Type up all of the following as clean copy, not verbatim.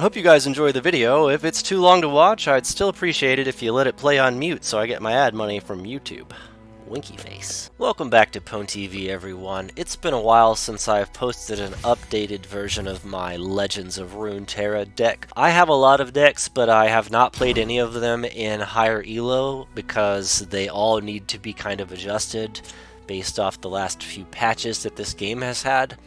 hope you guys enjoy the video. If it's too long to watch, I'd still appreciate it if you let it play on mute so I get my ad money from YouTube. Winky face. Welcome back to Pwn TV, everyone. It's been a while since I've posted an updated version of my Legends of Runeterra deck. I have a lot of decks, but I have not played any of them in higher elo because they all need to be kind of adjusted based off the last few patches that this game has had.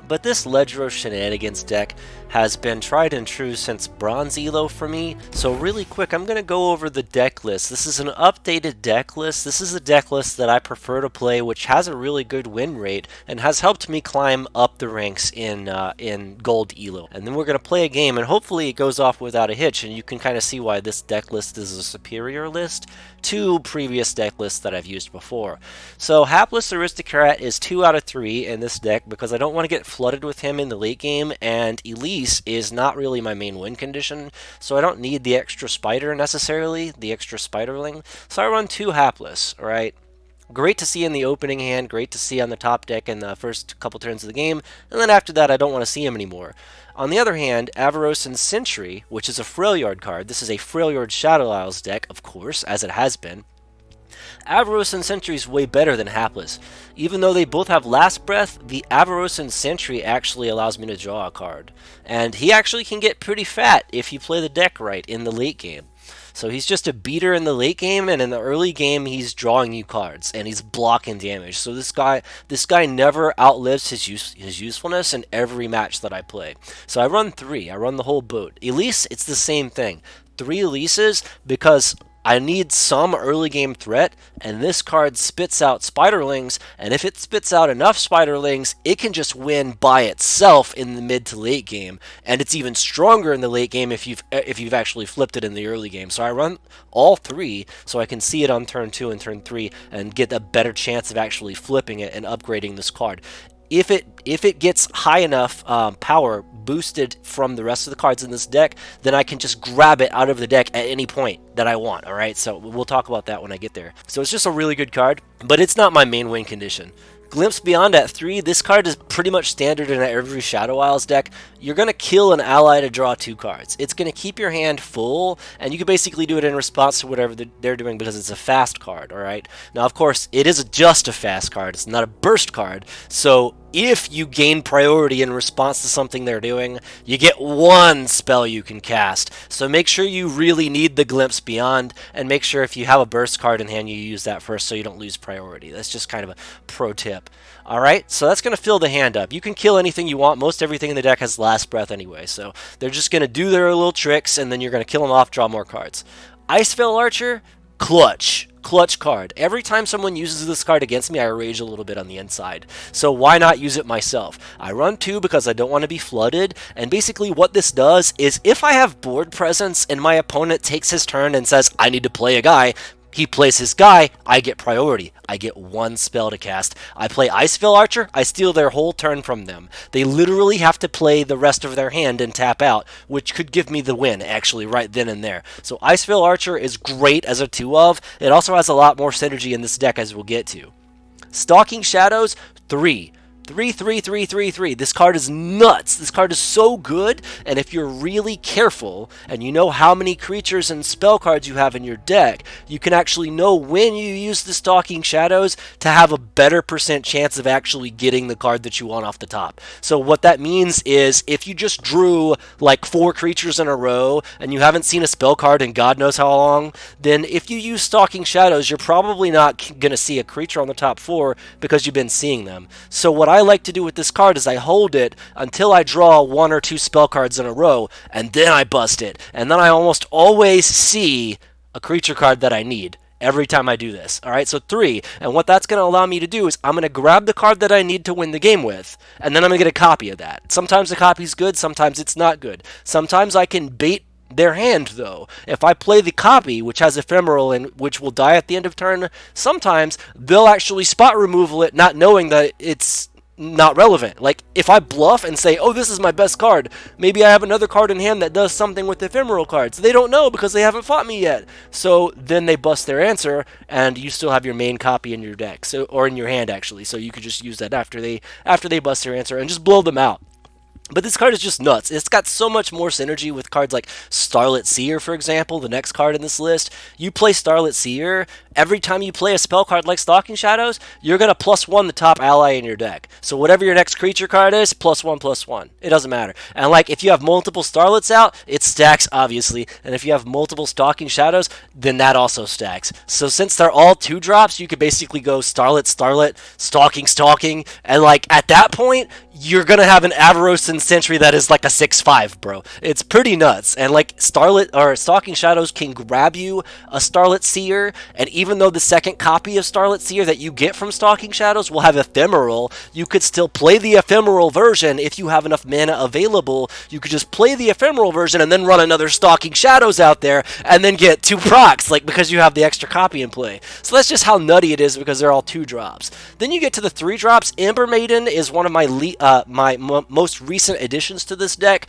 But this Ledros Shenanigans deck has been tried and true since Bronze Elo for me, so really quick I'm going to go over the deck list. This is an updated deck list. This is a deck list that I prefer to play, which has a really good win rate and has helped me climb up the ranks in Gold Elo. And then we're going to play a game, and hopefully it goes off without a hitch, and you can kind of see why this deck list is a superior list to previous deck lists that I've used before. So Hapless Aristocrat is 2 out of 3 in this deck because I don't want to get flooded with him in the late game, and Elise is not really my main win condition, so I don't need the extra spider necessarily, the extra spiderling. So I run 2 Hapless, alright? Great to see in the opening hand, great to see on the top deck in the first couple turns of the game, and then after that I don't want to see him anymore. On the other hand, Avarosan Sentry, which is a Freljord card, this is a Freljord Shadow Isles deck, of course, as it has been. Avarosan Sentry is way better than Hapless. Even though they both have Last Breath, the Avarosan Sentry actually allows me to draw a card. And he actually can get pretty fat if you play the deck right in the late game. So he's just a beater in the late game, and in the early game he's drawing you cards and he's blocking damage. So this guy never outlives his usefulness in every match that I play. So I run 3. I run the whole boat. Elise, it's the same thing. 3 Elises because I need some early game threat, and this card spits out Spiderlings, and if it spits out enough Spiderlings, it can just win by itself in the mid to late game, and it's even stronger in the late game if you've actually flipped it in the early game. So I run all 3 so I can see it on turn 2 and turn 3 and get a better chance of actually flipping it and upgrading this card. If it gets high enough power boosted from the rest of the cards in this deck, then I can just grab it out of the deck at any point that I want, alright? So we'll talk about that when I get there. So it's just a really good card, but it's not my main win condition. Glimpse Beyond at 3, this card is pretty much standard in every Shadow Isles deck. You're going to kill an ally to draw 2 cards. It's going to keep your hand full, and you can basically do it in response to whatever they're doing because it's a fast card, alright? Now, of course, it is just a fast card. It's not a burst card, so if you gain priority in response to something they're doing, you get 1 spell you can cast. So make sure you really need the Glimpse Beyond, and make sure if you have a burst card in hand, you use that first so you don't lose priority. That's just kind of a pro tip. Alright, so that's going to fill the hand up. You can kill anything you want. Most everything in the deck has Last Breath anyway, so they're just going to do their little tricks, and then you're going to kill them off, draw more cards. Icefell Archer, clutch card. Every time someone uses this card against me, I rage a little bit on the inside. So why not use it myself? I run 2 because I don't want to be flooded, and basically what this does is if I have board presence and my opponent takes his turn and says, I need to play a guy, he plays his guy, I get priority. I get 1 spell to cast. I play Icefell Archer, I steal their whole turn from them. They literally have to play the rest of their hand and tap out, which could give me the win, actually, right then and there. So Icefell Archer is great as a 2-of. It also has a lot more synergy in this deck, as we'll get to. Stalking Shadows, 3. 3. This card is nuts. This card is so good, and if you're really careful and you know how many creatures and spell cards you have in your deck, you can actually know when you use the Stalking Shadows to have a better % chance of actually getting the card that you want off the top. So what that means is if you just drew like 4 creatures in a row and you haven't seen a spell card in God knows how long, then if you use Stalking Shadows, you're probably not going to see a creature on the top 4 because you've been seeing them. So what I like to do with this card is I hold it until I draw 1 or 2 spell cards in a row, and then I bust it. And then I almost always see a creature card that I need every time I do this. Alright, so 3. And what that's going to allow me to do is I'm going to grab the card that I need to win the game with, and then I'm going to get a copy of that. Sometimes the copy's good, sometimes it's not good. Sometimes I can bait their hand, though. If I play the copy, which has Ephemeral and which will die at the end of turn, sometimes they'll actually spot removal it, not knowing that it's not relevant. Like, if I bluff and say, oh, this is my best card, maybe I have another card in hand that does something with ephemeral cards. They don't know because they haven't fought me yet. So then they bust their answer, and you still have your main copy in your deck, so, or in your hand, actually. So you could just use that after they bust their answer and just blow them out. But this card is just nuts. It's got so much more synergy with cards like Starlit Seer, for example, the next card in this list. You play Starlit Seer, every time you play a spell card like Stalking Shadows, you're going to +1 the top ally in your deck. So whatever your next creature card is, +1/+1. It doesn't matter. And like if you have multiple Starlets out, it stacks, obviously. And if you have multiple Stalking Shadows, then that also stacks. So since they're all 2-drops, you could basically go Starlit, Starlit, Stalking, Stalking, and like at that point, you're gonna have an Avaros and Sentry that is like a 6/5, bro. It's pretty nuts. And like Starlit or Stalking Shadows can grab you a Starlit Seer, and even though the second copy of Starlit Seer that you get from Stalking Shadows will have Ephemeral, you could still play the Ephemeral version if you have enough mana available. You could just play the Ephemeral version and then run another Stalking Shadows out there and then get 2 procs, like because you have the extra copy in play. So that's just how nutty it is because they're all 2-drops. Then you get to the 3-drops. Ember Maiden is one of my most recent additions to this deck.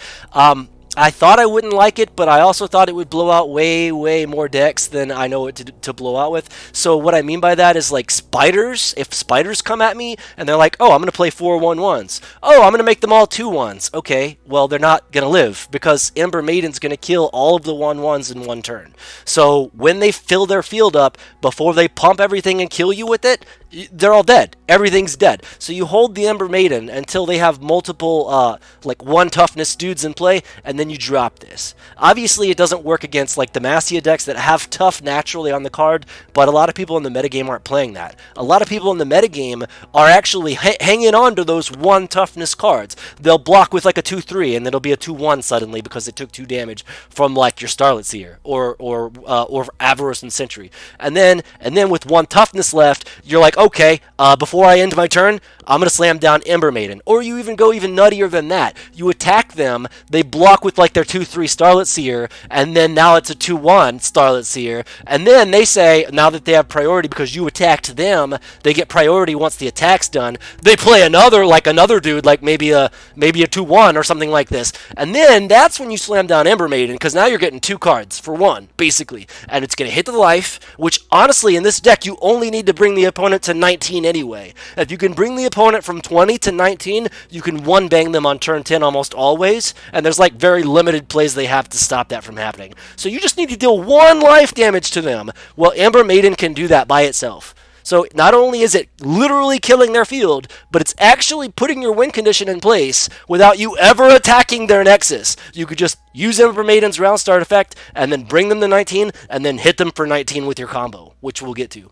I thought I wouldn't like it, but I also thought it would blow out way more decks than I know it to blow out with. So what I mean by that is like spiders. If spiders come at me and they're like, oh, I'm going to play 4 1/1s. Oh, I'm going to make them all 2/1s. Okay, well, they're not going to live because Ember Maiden's going to kill all of the 1/1s in one turn. So when they fill their field up, before they pump everything and kill you with it, they're all dead. Everything's dead. So you hold the Ember Maiden until they have multiple, like 1 toughness dudes in play, and then you drop this. Obviously, it doesn't work against like the Demacia decks that have tough naturally on the card, but a lot of people in the metagame aren't playing that. A lot of people in the metagame are actually hanging on to those 1 toughness cards. They'll block with like a 2/3, and it'll be a 2/1 suddenly because it took 2 damage from like your Starlit Seer or Avaros and Sentry. And then with 1 toughness left, you're like, okay, before I end my turn, I'm going to slam down Ember Maiden. Or you even go even nuttier than that. You attack them, they block with like their 2/3 Starlit Seer, and then now it's a 2/1 Starlit Seer, and then they say, now that they have priority because you attacked them, they get priority once the attack's done. They play another dude, like maybe a 2/1 or something like this, and then that's when you slam down Ember Maiden, because now you're getting 2 cards for 1, basically, and it's going to hit the life, which honestly in this deck you only need to bring the opponent to 19 anyway. If you can bring the opponent from 20 to 19, you can 1-bang them on turn 10 almost always, and there's like very limited plays they have to stop that from happening. So you just need to deal 1 life damage to them. Well, Ember Maiden can do that by itself. So not only is it literally killing their field, but it's actually putting your win condition in place without you ever attacking their Nexus. You could just use Ember Maiden's round start effect and then bring them to 19 and then hit them for 19 with your combo, which we'll get to.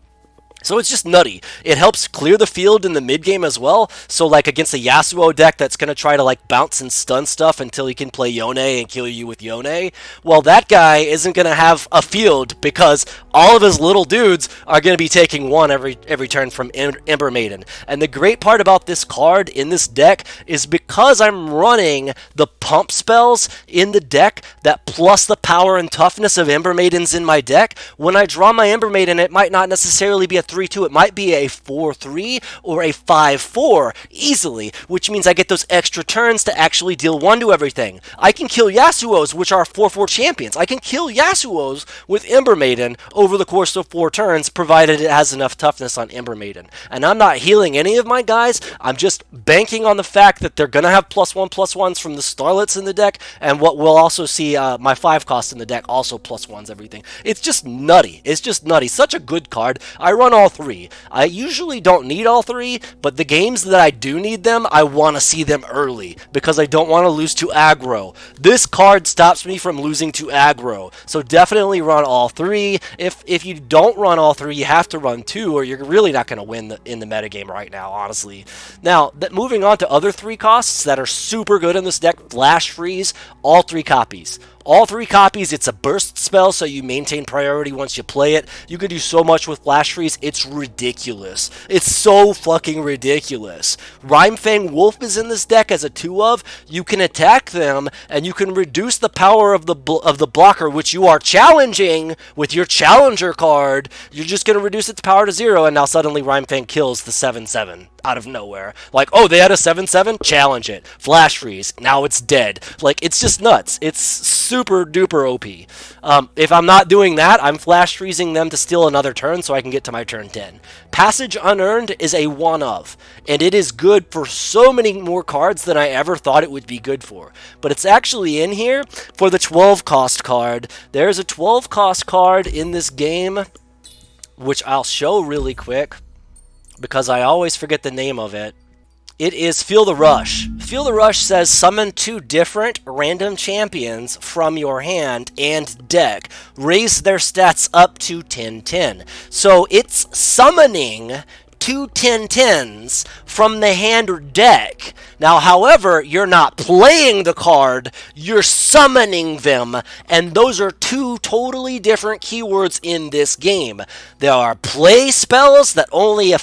So it's just nutty. It helps clear the field in the mid game as well. So like against a Yasuo deck that's going to try to like bounce and stun stuff until he can play Yone and kill you with Yone, well, that guy isn't going to have a field because all of his little dudes are going to be taking 1 every turn from Ember Maiden. And the great part about this card in this deck is because I'm running the pump spells in the deck that plus the power and toughness of Ember Maidens in my deck, when I draw my Ember Maiden, it might not necessarily be a 3/2, it might be a 4/3 or a 5/4 easily, which means I get those extra turns to actually deal 1 to everything. I can kill Yasuos, which are 4/4 champions. I can kill Yasuos with Ember Maiden over the course of 4 turns, provided it has enough toughness on Ember Maiden. And I'm not healing any of my guys, I'm just banking on the fact that they're going to have +1/+1s from the Starlets in the deck, and what we'll also see, my 5 cost in the deck also +1s everything. It's just nutty. It's just nutty. Such a good card. I run all 3. I usually don't need all 3, but the games that I do need them, I want to see them early because I don't want to lose to aggro. This card stops me from losing to aggro, so definitely run all 3. If you don't run all 3, you have to run 2, or you're really not going to win in the metagame right now, honestly. Now, moving on to other 3 costs that are super good in this deck, Flash Freeze, all 3 copies. All 3 copies, it's a burst spell, so you maintain priority once you play it. You can do so much with Flash Freeze, it's ridiculous. It's so fucking ridiculous. Rhymefang Wolf is in this deck as a 2-of. You can attack them, and you can reduce the power of the blocker, which you are challenging with your challenger card. You're just going to reduce its power to 0, and now suddenly Rhymefang kills the 7/7. out of nowhere. Like, oh, they had a 7/7? Challenge it. Flash freeze. Now it's dead. Like, it's just nuts. It's super duper OP. If I'm not doing that, I'm flash freezing them to steal another turn so I can get to my turn 10. Passage Unearned is a one of, and it is good for so many more cards than I ever thought it would be good for. But it's actually in here for the 12 cost card. There's a 12 cost card in this game, which I'll show really quick because I always forget the name of it. It is Feel the Rush. Feel the Rush says summon 2 different random champions from your hand and deck. Raise their stats up to 10/10. So it's summoning 2 10/10s from the hand or deck. Now, however, you're not playing the card, you're summoning them, and those are 2 totally different keywords in this game. There are play spells that only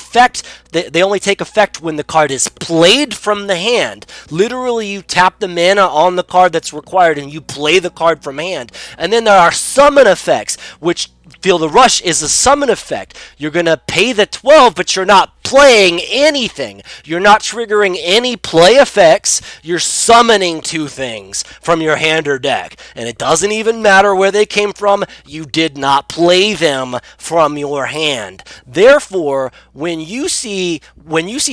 they only take effect when the card is played from the hand. Literally, you tap the mana on the card that's required and you play the card from hand. And then there are summon effects, which Feel the Rush is a summon effect. You're going to pay the 12, but you're not playing anything. You're not triggering any play effects. You're summoning 2 things from your hand or deck. And it doesn't even matter where they came from. You did not play them from your hand. Therefore, when you see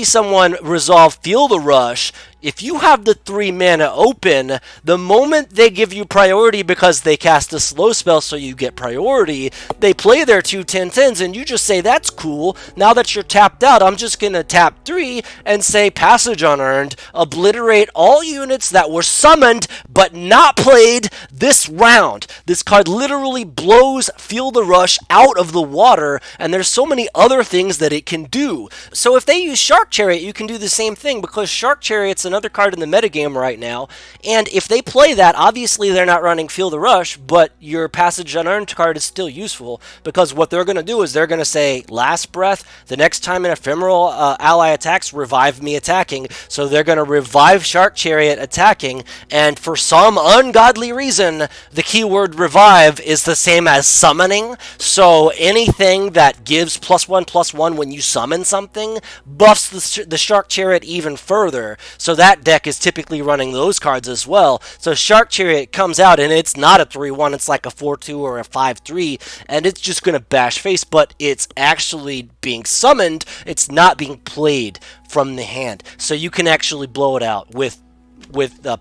someone resolve Feel the Rush, if you have the 3 mana open, the moment they give you priority because they cast a slow spell so you get priority, they play their 2 10/10s and you just say, that's cool. Now that you're tapped out, I'm just going to tap 3 and say Passage Unearned, obliterate all units that were summoned but not played this round. This card literally blows Feel the Rush out of the water, and there's so many other things that it can do. So if they use Shark Chariot, you can do the same thing because Shark Chariot's another card in the metagame right now, and if they play that, obviously they're not running Feel the Rush, but your Passage Unearned card is still useful because what they're going to do is they're going to say Last Breath, the next time an ephemeral ally attacks, revive me attacking. So they're going to revive Shark Chariot attacking, and for some ungodly reason, the keyword revive is the same as summoning. So anything that gives +1/+1 when you summon something buffs the Shark Chariot even further. So that deck is typically running those cards as well. So Shark Chariot comes out and it's not a 3/1, it's like a 4/2 or a 5/3, and it's just going to bash face, but it's actually being summoned. It's not being played from the hand. So you can actually blow it out with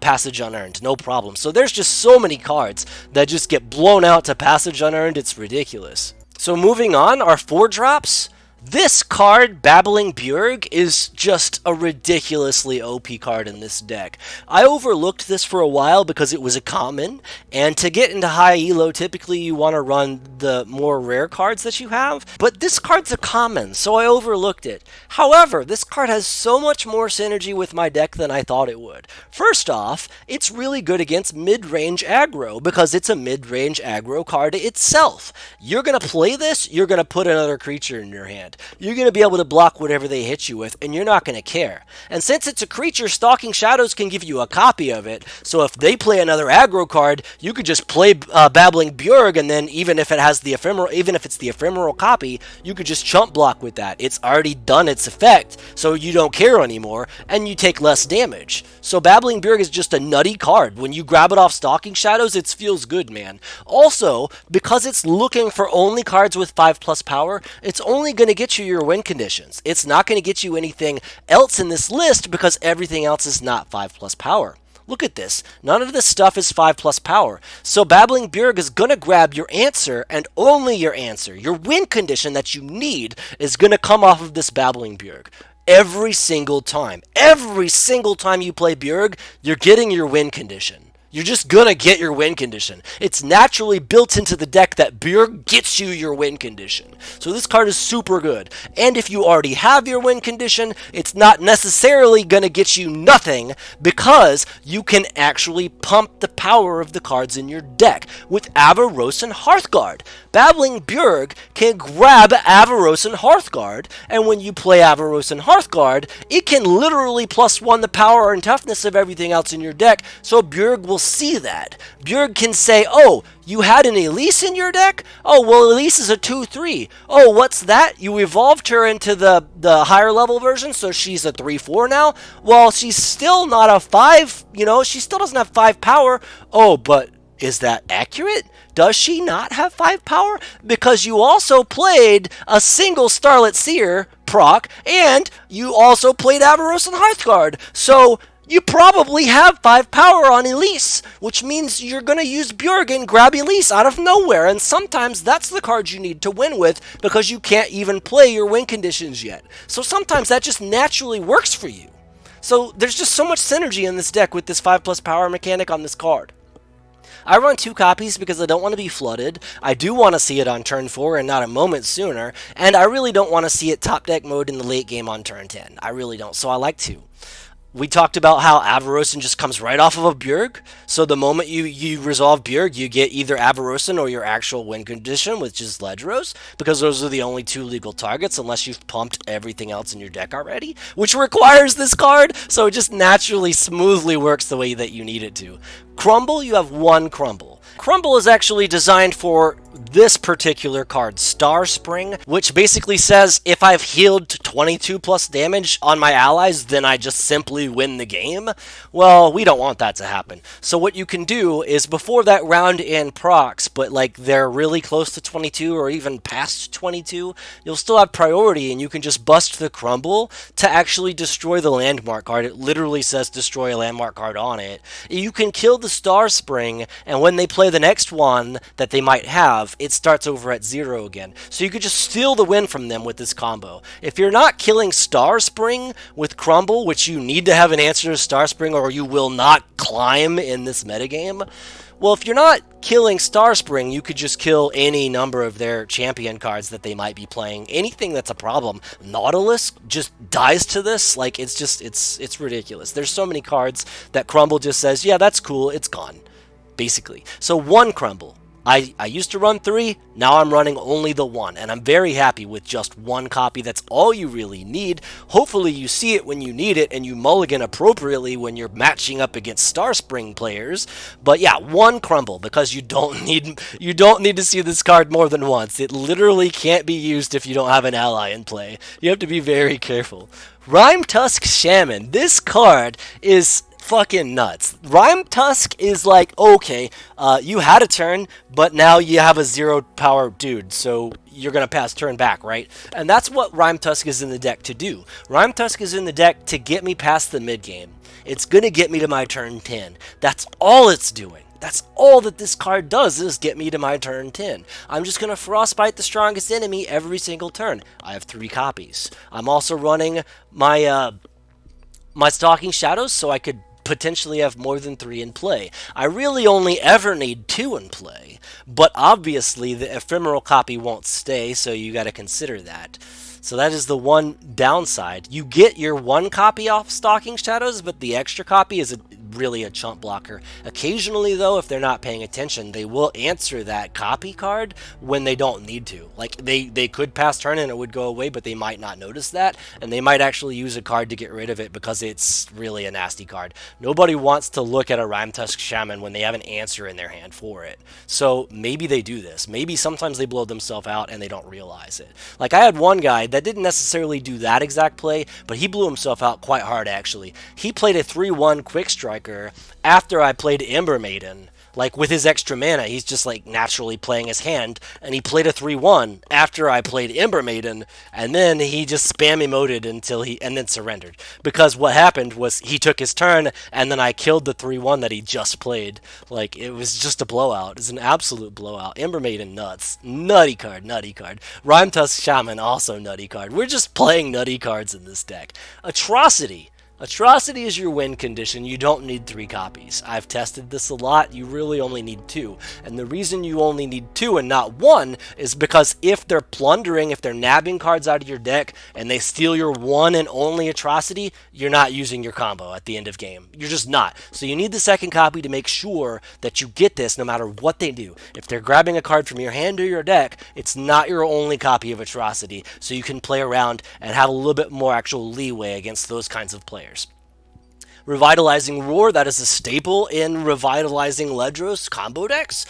Passage Unearned, no problem. So there's just so many cards that just get blown out to Passage Unearned, it's ridiculous. So moving on, our 4-drops. This card, Babbling Bjerg, is just a ridiculously OP card in this deck. I overlooked this for a while because it was a common, and to get into high elo, typically you want to run the more rare cards that you have, but this card's a common, so I overlooked it. However, this card has so much more synergy with my deck than I thought it would. First off, it's really good against mid-range aggro because it's a mid-range aggro card itself. You're going to play this, you're going to put another creature in your hand. You're going to be able to block whatever they hit you with, and you're not going to care. And since it's a creature, Stalking Shadows can give you a copy of it, so if they play another aggro card, you could just play Babbling Bjerg, and then even if it's the ephemeral copy, you could just chump block with that. It's already done its effect, so you don't care anymore, and you take less damage. So Babbling Bjerg is just a nutty card. When you grab it off Stalking Shadows, it feels good, man. Also, because it's looking for only cards with 5+ power, it's only going to get you your win conditions. It's not going to get you anything else in this list because everything else is not 5+ power. Look at this. None of this stuff is 5+ power. So Babbling Bjerg is going to grab your answer and only your answer. Your win condition that you need is going to come off of this Babbling Bjerg. Every single time. Every single time you play Bjerg, you're getting your win condition. You're just gonna get your win condition. It's naturally built into the deck that Bjerg gets you your win condition. So this card is super good. And if you already have your win condition, it's not necessarily gonna get you nothing because you can actually pump the power of the cards in your deck with Avarosan Hearthguard. Babbling Bjerg can grab Avarosan Hearthguard, and when you play Avarosan Hearthguard, it can literally +1 the power and toughness of everything else in your deck, so Bjerg will see that. Bjerg can say, oh, you had an Elise in your deck? Oh, well, Elise is a 2-3. Oh, what's that? You evolved her into the higher level version, so she's a 3-4 now? Well, she's still not a 5, she still doesn't have 5 power. Oh, but is that accurate? Does she not have 5 power? Because you also played a single Starlit Seer proc, and you also played Avaros and Hearthguard. So you probably have 5 power on Elise, which means you're going to use Bjerg and grab Elise out of nowhere, and sometimes that's the card you need to win with because you can't even play your win conditions yet. So sometimes that just naturally works for you. So there's just so much synergy in this deck with this 5+ power mechanic on this card. I run 2 copies because I don't want to be flooded. I do want to see it on turn 4 and not a moment sooner, and I really don't want to see it top deck mode in the late game on turn 10. I really don't, so I like 2. We talked about how Avarosan just comes right off of a Bjerg. So the moment you resolve Bjerg, you get either Avarosan or your actual win condition, which is Ledros, because those are the only 2 legal targets unless you've pumped everything else in your deck already, which requires this card, so it just naturally, smoothly works the way that you need it to. Crumble, you have 1 Crumble. Crumble is actually designed for this particular card, Star Spring, which basically says if I've healed 22 plus damage on my allies, then I just simply win the game. Well, we don't want that to happen. So what you can do is before that round in procs, but like they're really close to 22 or even past 22, you'll still have priority and you can just bust the Crumble to actually destroy the landmark card. It literally says destroy a landmark card on it. You can kill the Star Spring, and when they play the next one that they might have, it starts over at 0 again. So you could just steal the win from them with this combo. If you're not killing Star Spring with Crumble, which you need to have an answer to Star Spring or you will not climb in this metagame, well, if you're not killing Star Spring, you could just kill any number of their champion cards that they might be playing. Anything that's a problem. Nautilus just dies to this. Like, it's ridiculous. There's so many cards that Crumble just says, yeah, that's cool, it's gone, basically. So 1 Crumble. I used to run 3, now I'm running only the 1, and I'm very happy with just 1 copy. That's all you really need. Hopefully you see it when you need it, and you mulligan appropriately when you're matching up against Star Spring players. But yeah, 1 Crumble, because you don't need to see this card more than once. It literally can't be used if you don't have an ally in play. You have to be very careful. Rime Tusk Shaman. This card is fucking nuts. Rime Tusk is like, okay, you had a turn, but now you have a 0 power dude, so you're going to pass turn back, right? And that's what Rime Tusk is in the deck to do. Rime Tusk is in the deck to get me past the mid game. It's going to get me to my turn 10. That's all it's doing. That's all that this card does, is get me to my turn 10. I'm just going to Frostbite the strongest enemy every single turn. I have 3 copies. I'm also running my my Stalking Shadows, so I could potentially have more than 3 in play. I really only ever need 2 in play, but obviously the ephemeral copy won't stay, so you got to consider that. So that is the one downside. You get your 1 copy off Stalking Shadows, but the extra copy is really a chump blocker. Occasionally, though, if they're not paying attention, they will answer that copy card when they don't need to. Like, they could pass turn and it would go away, but they might not notice that, and they might actually use a card to get rid of it because it's really a nasty card. Nobody wants to look at a Rime Tusk Shaman when they have an answer in their hand for it. So maybe they do this. Maybe sometimes they blow themselves out and they don't realize it. Like, I had one guy that didn't necessarily do that exact play, but he blew himself out quite hard, actually. He played a 3-1 Quick Striker after I played Ember Maiden. Like, with his extra mana, he's just, like, naturally playing his hand, and he played a 3-1 after I played Ember Maiden, and then he just spam emoted and then surrendered. Because what happened was he took his turn, and then I killed the 3-1 that he just played. Like, it was just a blowout. It was an absolute blowout. Ember Maiden, nuts. Nutty card, nutty card. Rime Tusk Shaman, also nutty card. We're just playing nutty cards in this deck. Atrocity. Atrocity is your win condition. You don't need 3 copies. I've tested this a lot. You really only need 2. And the reason you only need 2 and not 1 is because if they're plundering, if they're nabbing cards out of your deck and they steal your one and only Atrocity, you're not using your combo at the end of game. You're just not. So you need the second copy to make sure that you get this no matter what they do. If they're grabbing a card from your hand or your deck, it's not your only copy of Atrocity. So you can play around and have a little bit more actual leeway against those kinds of players. Revitalizing Roar, that is a staple in Revitalizing Ledros combo decks.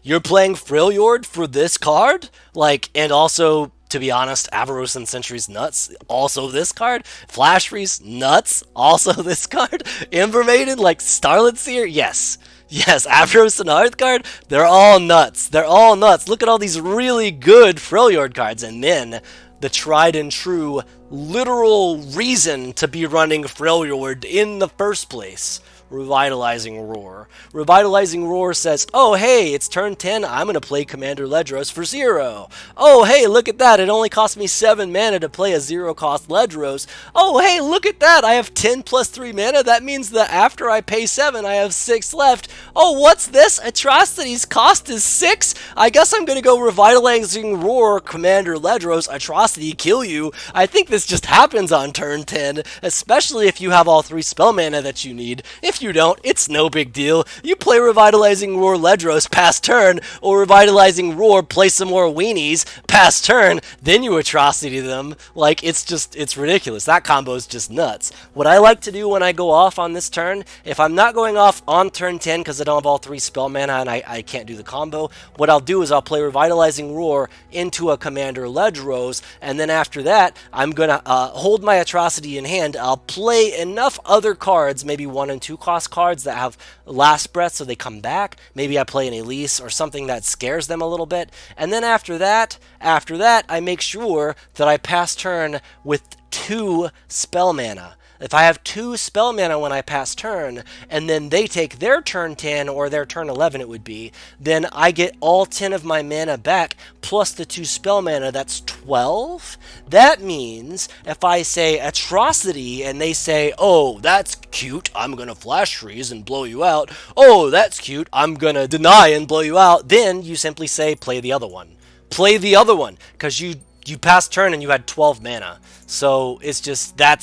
You're playing Freljord for this card, like, and also, to be honest, Avaros and Sentry's nuts. Also this card. Flash Freeze, nuts. Also this card. Ember Maiden, like Starlit Seer, yes. Yes, Avaros and Hearthguard, they're all nuts. They're all nuts. Look at all these really good Freljord cards. And then the tried and true literal reason to be running Freljord in the first place. Revitalizing Roar. Revitalizing Roar says, oh hey, it's turn 10, I'm going to play Commander Ledros for 0. Oh hey, look at that, it only cost me 7 mana to play a 0 cost Ledros. Oh hey, look at that, I have 10 plus 3 mana, that means that after I pay 7, I have 6 left. Oh, what's this? Atrocity's cost is 6? I guess I'm going to go Revitalizing Roar, Commander Ledros, Atrocity, kill you. I think this just happens on turn 10, especially if you have all 3 spell mana that you need. If you don't, it's no big deal. You play Revitalizing Roar Ledros past turn, or Revitalizing Roar, play some more weenies past turn, then you Atrocity them. Like, it's ridiculous. That combo is just nuts. What I like to do when I go off on this turn, if I'm not going off on turn 10 because I don't have all 3 spell mana and I can't do the combo, what I'll do is I'll play Revitalizing Roar into a Commander Ledros, and then after that, I'm going to hold my Atrocity in hand. I'll play enough other cards, maybe 1 and 2 cost cards that have Last Breath so they come back. Maybe I play an Elise or something that scares them a little bit. And then after that, I make sure that I pass turn with 2 spell mana. If I have 2 spell mana when I pass turn, and then they take their turn 10, or their turn 11 it would be, then I get all 10 of my mana back, plus the 2 spell mana, that's 12. That means, if I say Atrocity, and they say, oh, that's cute, I'm gonna Flash Freeze and blow you out, oh, that's cute, I'm gonna Deny and blow you out, then you simply say, play the other one. Play the other one, because you passed turn and you had 12 mana. So, it's just, that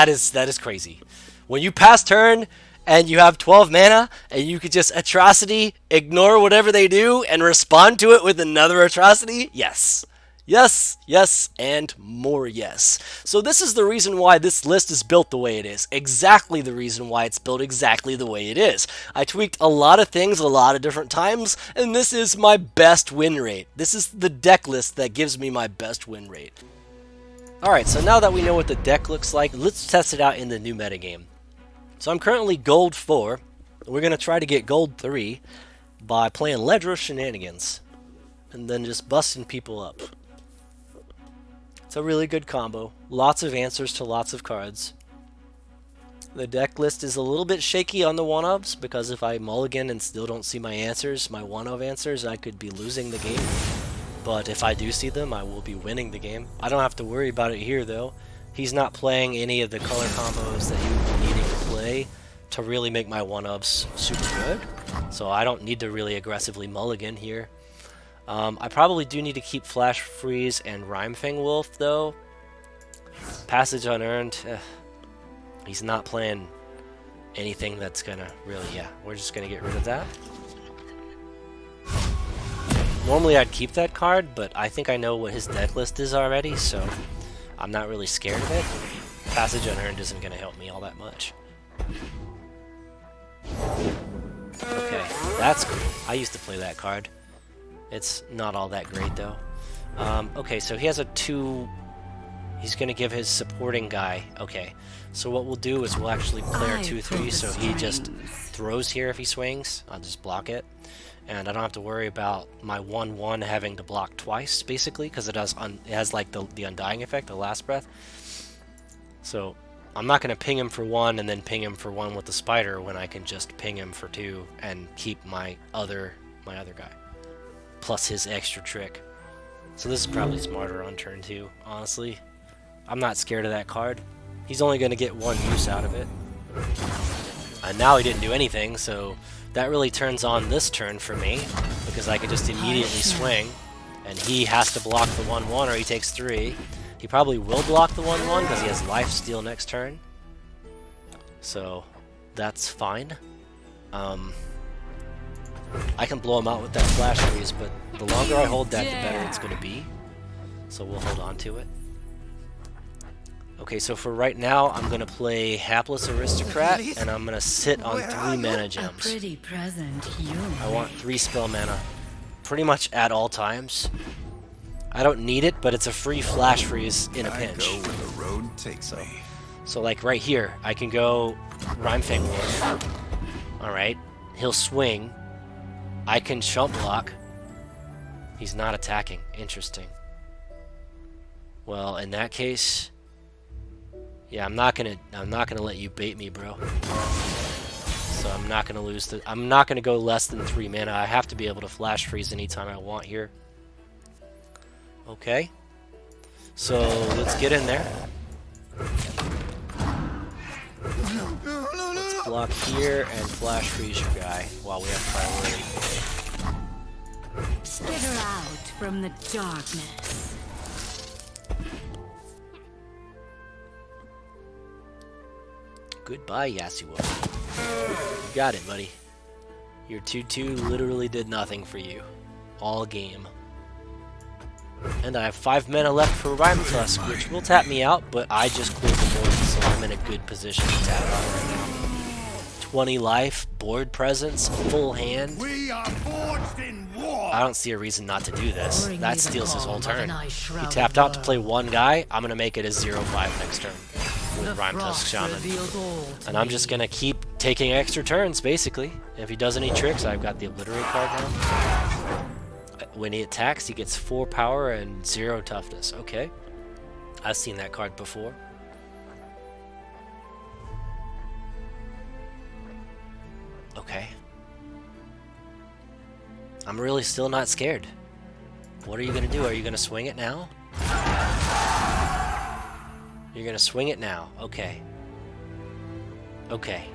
is crazy. When you pass turn and you have 12 mana and you could just Atrocity, ignore whatever they do, and respond to it with another Atrocity, yes. Yes, yes, and more yes. So this is the reason why this list is built the way it is. Exactly the reason why it's built exactly the way it is. I tweaked a lot of things a lot of different times, and this is my best win rate. This is the deck list that gives me my best win rate. Alright, so now that we know what the deck looks like, let's test it out in the new metagame. So I'm currently gold 4, and we're going to try to get gold 3 by playing Ledros shenanigans, and then just busting people up. It's a really good combo. Lots of answers to lots of cards. The deck list is a little bit shaky on the one-ofs, because if I mulligan and still don't see my answers, my one-of answers, I could be losing the game. But if I do see them, I will be winning the game. I don't have to worry about it here, though. He's not playing any of the color combos that he would be needing to play to really make my one-ups super good. So I don't need to really aggressively mulligan here. I probably do need to keep Flash Freeze and Rhymefang Wolf, though. Passage Unearned. He's not playing anything that's gonna really... Yeah, we're just gonna get rid of that. Normally I'd keep that card, but I think I know what his deck list is already, so I'm not really scared of it. Passage Unearned isn't going to help me all that much. Okay, that's cool. I used to play that card. It's not all that great, though. Okay, so he has a 2... He's going to give his supporting guy... Okay, so what we'll do is we'll actually play our 2-3, so he just throws here if he swings. I'll just block it. And I don't have to worry about my 1-1 having to block twice, basically, because it has like the Undying effect, the Last Breath. So I'm not going to ping him for 1 and then ping him for 1 with the Spider when I can just ping him for 2 and keep my other guy. Plus his extra trick. So this is probably smarter on turn 2, honestly. I'm not scared of that card. He's only going to get 1 use out of it. And now he didn't do anything, so... That really turns on this turn for me, because I could just immediately swing, and he has to block the 1-1 or he takes 3. He probably will block the 1-1 because he has life steal next turn. So, that's fine. I can blow him out with that Flash Freeze, but the longer I hold that, the better it's going to be. So we'll hold on to it. Okay, so for right now, I'm gonna play Hapless Aristocrat, and I'm gonna sit on 3 mana gems. Pretty present, I want 3 spell mana, pretty much at all times. I don't need it, but it's a free flash freeze in a pinch. I go where the road takes me. So like right here, I can go Rhymefang Wolf. Alright, he'll swing. I can chump block. He's not attacking. Interesting. Well, in that case, yeah, I'm not gonna let you bait me, bro. So I'm not gonna lose the. I'm not gonna go less than 3 mana. I have to be able to flash freeze anytime I want here. Okay. So let's get in there. Let's block here and flash freeze your guy while we have priority. Skitter out from the darkness. Goodbye, Yasuo. You got it, buddy. Your 2/2 literally did nothing for you. All game. And I have 5 mana left for Rhyme Tusk, which will tap me out, but I just cleared the board, so I'm in a good position to tap out right now. 20 life, board presence, full hand. We are forged in war. I don't see a reason not to do this. That steals his whole turn. He tapped out to play 1 guy. I'm going to make it a 0/5 next turn with Rhyme Tusk Shaman. And I'm just going to keep taking extra turns, basically. If he does any tricks, I've got the Obliterate card now. When he attacks, he gets 4 power and 0 toughness. Okay. I've seen that card before. Okay. I'm really still not scared. What are you going to do? Are you going to swing it now? You're going to swing it now. Okay. Okay.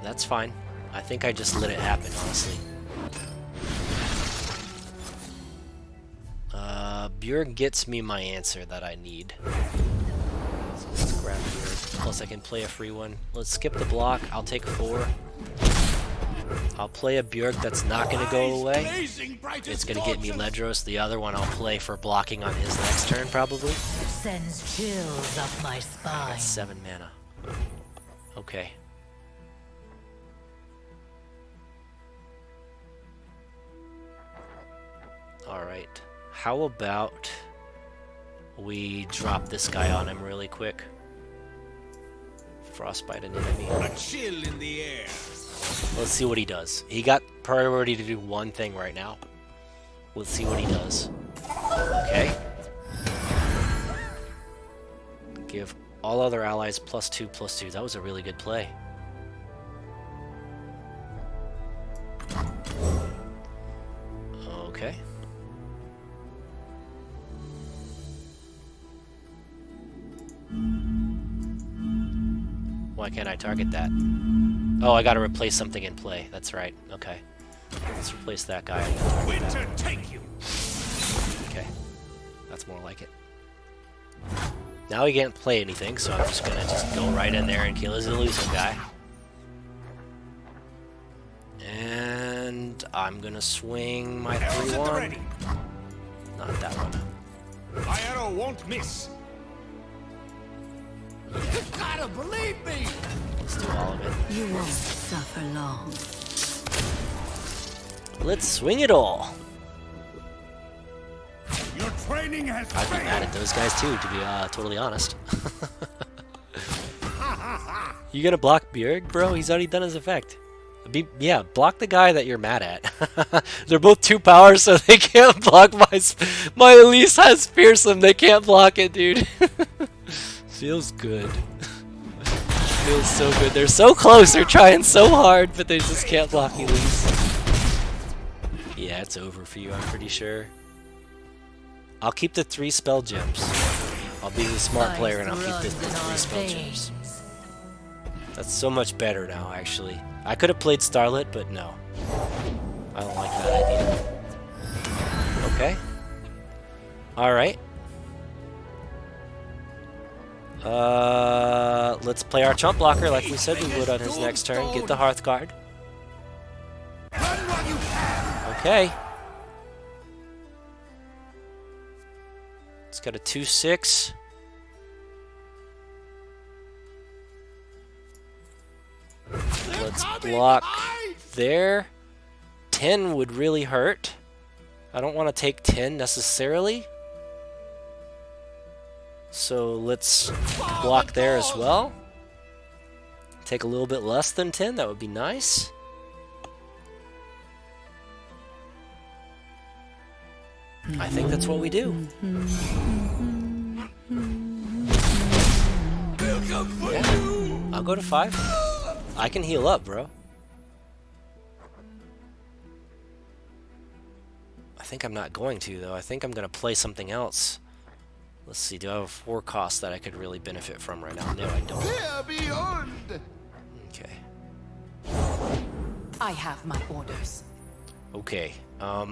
That's fine. I think I just let it happen, honestly. Bjorn gets me my answer that I need. So let's grab Bjorn. Plus I can play a free one. Let's skip the block. I'll take 4. I'll play a Bjork that's not going to go away. It's going to get me Ledros. The other one I'll play for blocking on his next turn, probably. Sends chills up my spine. That's 7 mana. Okay. Alright. How about we drop this guy on him really quick? Frostbite an enemy. A chill in the air. Let's see what he does. He got priority to do one thing right now. Let's see what he does. Okay. Give all other allies +2/+2. That was a really good play. Okay. Why can't I target that? Oh, I gotta replace something in play. That's right. Okay. Let's replace that guy. Winter, take you. Okay. That's more like it. Now he can't play anything, so I'm just gonna go right in there and kill his elusive guy. And I'm gonna swing my 3/1. Not that one. My arrow won't miss. You gotta believe me. Let's do all of it. You won't suffer long. Let's swing it all. Your training has I'd be mad at those guys too, to be totally honest. You gonna block Bjerg, bro? He's already done his effect. Yeah, block the guy that you're mad at. They're both 2 power, so they can't block my Elise has fearsome. They can't block it, dude. Feels good. Feels so good. They're so close. They're trying so hard, but they just can't block Elise. Yeah, it's over for you, I'm pretty sure. I'll keep the 3 spell gems. I'll be the smart player and I'll keep the 3 spell gems. That's so much better now, actually. I could have played Starlit, but no. I don't like that idea. Okay. Alright. Let's play our chump blocker like we said we would on his next turn. Get the Hearth guard. Okay. got a 2/6. Let's block there. 10 would really hurt. I don't want to take 10 necessarily. So let's block there as well. Take a little bit less than 10, that would be nice. I think that's what we do. Yeah, I'll go to 5. I can heal up, bro. I think I'm not going to, though. I think I'm going to play something else. Let's see, do I have a 4 cost that I could really benefit from right now? No, I don't. Okay. I have my orders. Okay, I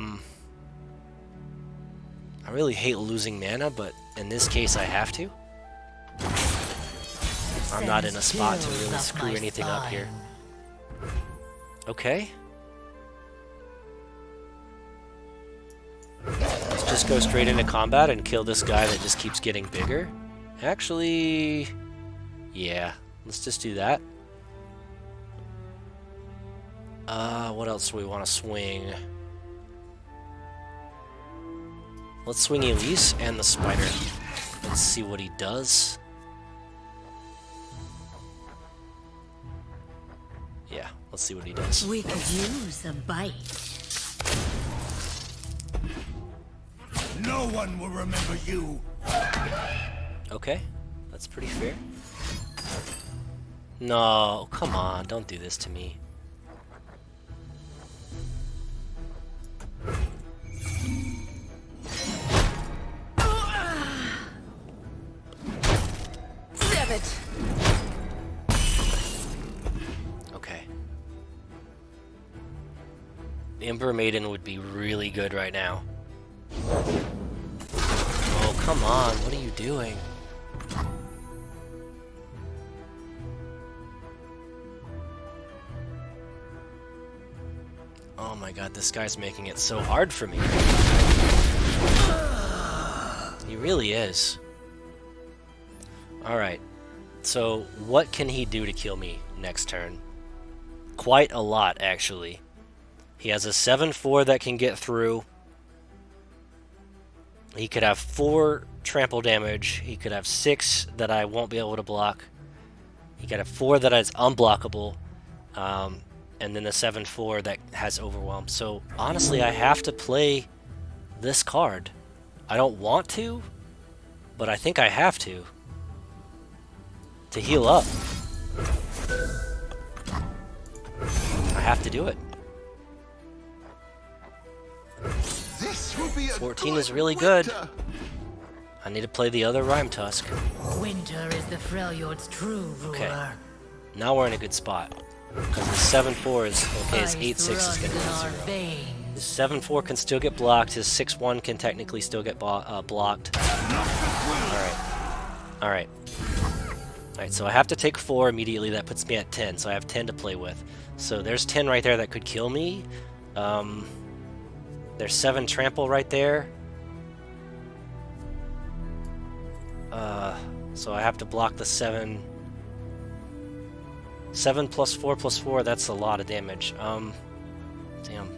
really hate losing mana, but in this case I have to. I'm not in a spot to really screw anything up here. Okay. Let's just go straight into combat and kill this guy that just keeps getting bigger. Actually, yeah, let's just do that. What else do we want to swing? Let's swing Elise and the spider. Let's see what he does. Yeah, let's see what he does. We could use a bite. No one will remember you. Okay, that's pretty fair. No, come on, don't do this to me. Okay. The Emperor Maiden would be really good right now. Oh, come on, what are you doing? Oh my god, this guy's making it so hard for me. He really is. Alright, so what can he do to kill me next turn? Quite a lot, actually. He has a 7/4 that can get through. He could have 4 trample damage. He could have 6 that I won't be able to block. He could have 4 that is unblockable. And then the 7/4 that has overwhelm. So honestly, I have to play this card. I don't want to, but I think I have to heal up. I have to do it. 14 is really good. I need to play the other Rhyme Tusk. Winter is the Freljord's true ruler. Okay. Now we're in a good spot. Because the 7/4 is okay, his 8/6 is going to be 0. His 7/4 can still get blocked, his 6/1 can technically still get blocked. Alright. Alright. Alright, so I have to take 4 immediately, that puts me at 10, so I have 10 to play with. So there's 10 right there that could kill me. There's 7 trample right there. So I have to block the 7. 7 plus 4 plus 4, that's a lot of damage. Damn.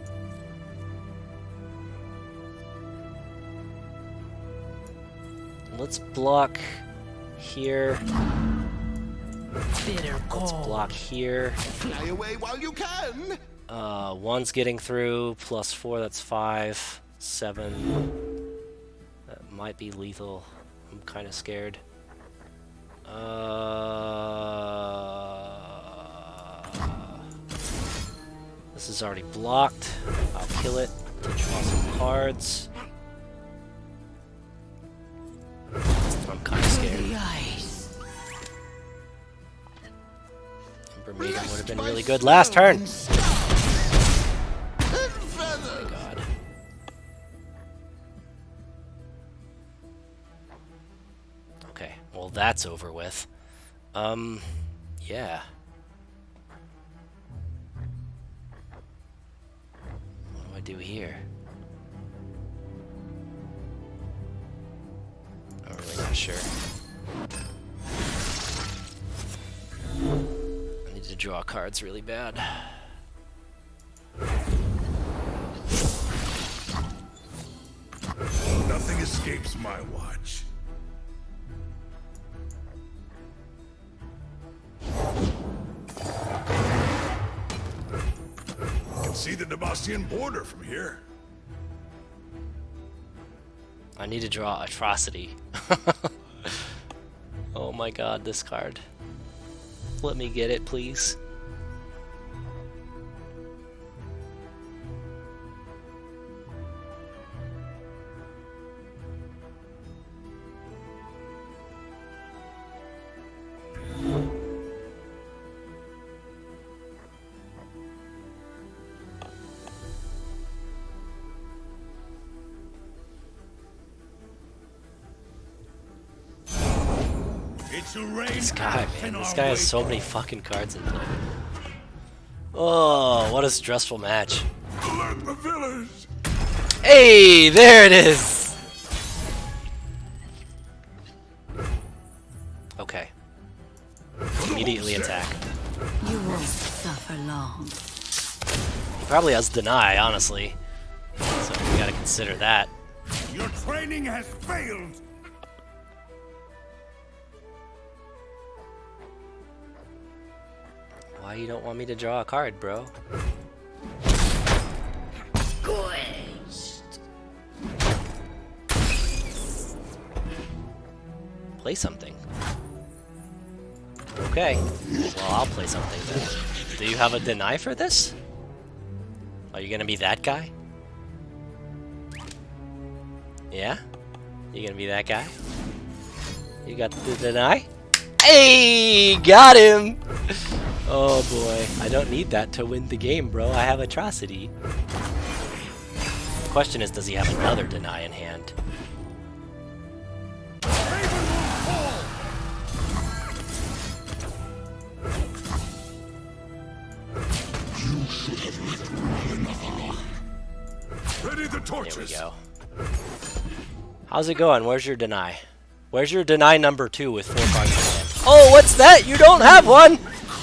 Let's block here. Bitter Let's cold. block here. Fly away while you can. 1's getting through, plus 4, that's 5. 7. That might be lethal. I'm kind of scared. This is already blocked. I'll kill it to draw some cards. I'm kind of scared. Ember Maiden would have been really good last turn. Oh my god. Okay, well that's over with. Yeah. What do I do here? not sure. I need to draw cards really bad. Nothing escapes my watch. I can see the Demacian border from here. I need to draw Atrocity. Oh my god, this card. Let me get it, please. This guy, man, this guy has so many fucking cards in play. Oh, what a stressful match. Alert the village! Hey, there it is! Okay. Immediately attack. You won't suffer long. He probably has Deny, honestly. So we gotta consider that. Your training has failed! Why you don't want me to draw a card, bro? Play something. Okay. Well, I'll play something then. Do you have a deny for this? Are you gonna be that guy? Yeah? You gonna be that guy? You got the deny? Hey! Got him! Oh boy, I don't need that to win the game, bro. I have Atrocity. The question is, does he have another deny in hand? Ready the There torches. we go. How's it going? Where's your deny? Where's your deny number 2 with 4 cards in hand? Oh, what's that? You don't have one!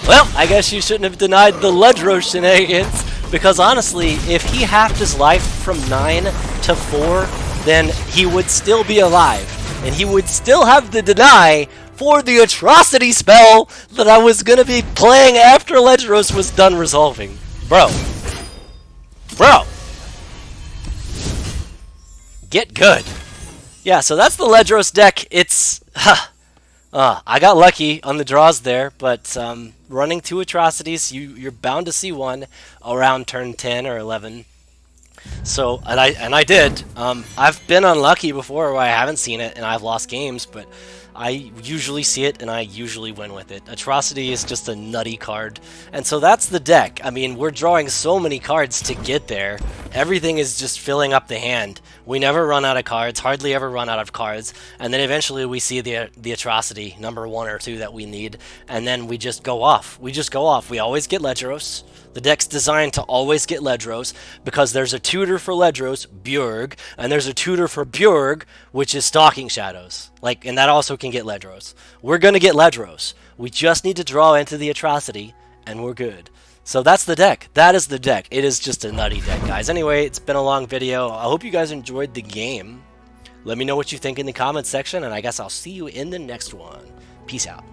Well, I guess you shouldn't have denied the Ledros shenanigans, because honestly, if he halved his life from 9 to 4, then he would still be alive, and he would still have the deny for the Atrocity spell that I was gonna be playing after Ledros was done resolving. Bro. Bro! Get good! Yeah, so that's the Ledros deck. It's... I got lucky on the draws there, but running 2 Atrocities, you're bound to see one around turn 10 or 11. So, and I did. I've been unlucky before where I haven't seen it and I've lost games, but I usually see it and I usually win with it. Atrocity is just a nutty card, and so that's the deck. I mean, we're drawing so many cards to get there. Everything is just filling up the hand. We never run out of cards, hardly ever run out of cards, and then eventually we see the Atrocity, number 1 or 2 that we need, and then we just go off. We just go off. We always get Ledros. The deck's designed to always get Ledros, because there's a tutor for Ledros, Bjorg, and there's a tutor for Bjorg, which is Stalking Shadows. Like, and that also can get Ledros. We're going to get Ledros. We just need to draw into the Atrocity, and we're good. So that's the deck. That is the deck. It is just a nutty deck, guys. Anyway, it's been a long video. I hope you guys enjoyed the game. Let me know what you think in the comments section, and I guess I'll see you in the next one. Peace out.